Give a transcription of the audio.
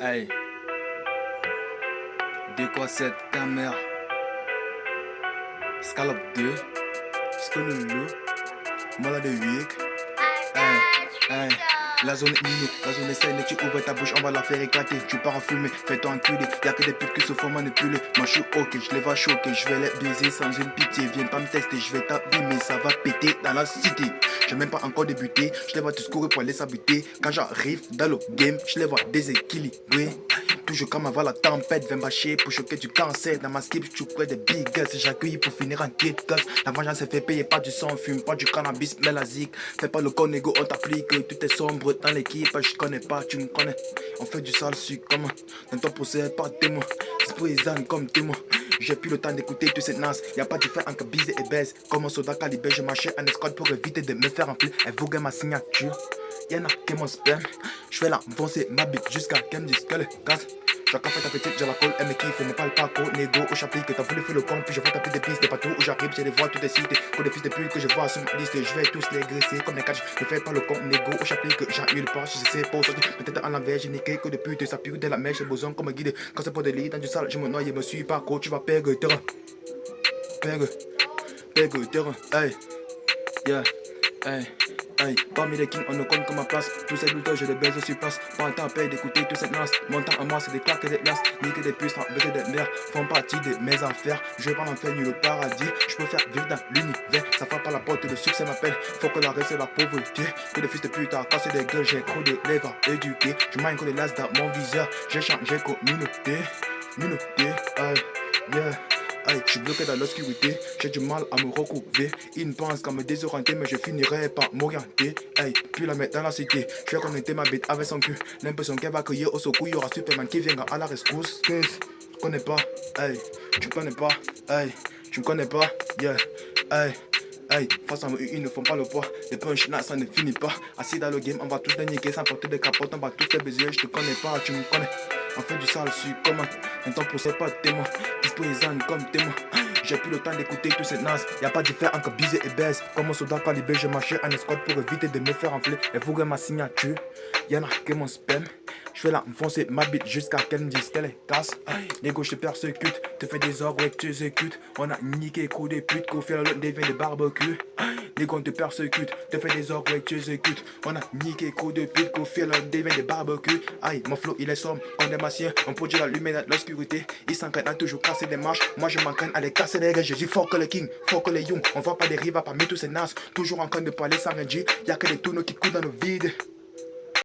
Hey, de quoi cette caméra? Scallop 2, Skololo, Malade 8. Hey, hey. La zone est minée, la zone est saine, tu ouvres ta bouche, on va la faire éclater. Tu pars en fumée, fais-toi enculer. Y'a que des putes qui se font manipuler. Moi je suis ok, je les vois choquer. Je vais les baiser sans une pitié. Viens pas me tester, je vais t'abîmer, ça va péter dans la cité. J'ai même pas encore débuté, je les vois tous courir pour aller s'habiter. Quand j'arrive dans le game, je les vois déséquilibrés. Toujours comme avant la tempête, viens bâcher pour choquer du cancer. Dans ma skip, je suis des big guns. J'accueille pour finir en kit cut. La vengeance se fait payer, pas du sang, fume pas du cannabis, mais la zik. Fais pas le conégo, on t'applique. Tout est sombre dans l'équipe, je connais pas, tu me connais. On fait du sale sucre comme dans ton procès, pas de témoin. C'est poison comme témoin. J'ai plus le temps d'écouter toutes ces nasses. Y'a pas de différence entre bise et baise. Comme un soldat calibré, je marchais en escouade pour éviter de me faire enfler. Elle vogue ma signature. Y'en a qui mon sperme. Je fais l'enfoncer ma bite jusqu'à qu'elle me dise qu'elle est casse. Chacun fait ta petite, j'ai la colle, elle me kiffe, elle n'est pas le parcours, négo au chapitre, que t'as voulu faire le con, puis je vois taper des pistes, partout où j'arrive, j'ai les vois, toutes les cités, que des fils de pute que je vois sur ma liste, je vais tous les graisser comme des catchs, je fais pas le con, négo au chapitre, que j'ai eu le pas, je sais pas aujourd'hui, peut-être en l'envers, j'ai niqué que de pute, ça pue de la mèche, j'ai besoin comme guide, quand c'est pas de lit, dans du sale, je me noie, me suis pas, tu vas perdre terrain, perdre terrain, hey, yeah, hey. Hey, parmi les kings, on ne compte que ma place. Tous ces lutteurs, je les baise sur place. Pas le temps à payer d'écouter toute cette nasse. Mon temps à moi, c'est des claques et des glaces. Niquer des puces, baiser des mères. Font partie de mes affaires. Je vais pas en faire ni le paradis. Je peux faire vivre dans l'univers. Ça frappe à la porte, le succès m'appelle. Faut que la reste c'est la pauvreté. Que des fils de pute à casser des gueules. J'ai trop de lèvres à éduquer. Je mine que les lasses dans mon viseur. J'ai changé communauté. Minauté, aïe, yeah. Aïe, je suis bloqué dans l'obscurité, j'ai du mal à me recouvrer. Ils pensent qu'à me désorienter, mais je finirai par m'orienter. Aïe, puis la mettre dans la cité. Je vais connecter ma bête avec son cul. L'impression qu'elle va cueillir au secours. Il y aura Superman qui viendra à la rescousse. Tu connais pas, aïe, tu connais pas, aïe, tu me connais pas, yeah, aïe. Hey, face à moi, ils ne font pas le poids. Les punch là, ça ne finit pas. Assis dans le game, on va tous les niquer sans porter des capotes. On va tous les baiser. Je te connais pas, tu me connais. On fait du sale sur comment. Un temps pour c'est pas de témoin. Disposant comme témoin. J'ai plus le temps d'écouter tous ces nasses. Y'a pas de différence entre bise et baisse. Comme un soldat calibré, je marchais en escouade pour éviter de me faire enfler. Et vous ma signature. Y'en a que mon spam. Je fais l'enfoncer ma bite jusqu'à qu'elle me dise qu'elle est casse. Les gauches te persécutent, te fais des ordres et tu exécutes. On a niqué coup des putes, qu'on fait l'autre devient des barbecues. Les gars te persécutent, te fais des ordres et tu exécutes. On a niqué coup de pute, qu'on fait l'autre devient des barbecues. Aïe, mon flow il est sombre, comme des massiens. On produit la lumière dans l'obscurité. Ils s'entraînent à toujours casser des marches. Moi je m'entraîne à les casser les règles. Je dis fuck les kings, fuck les young. On voit pas des rivales parmi tous ces nasses. Toujours en train de parler sans rien dire. Y'a que des tourneaux qui coulent dans le vide.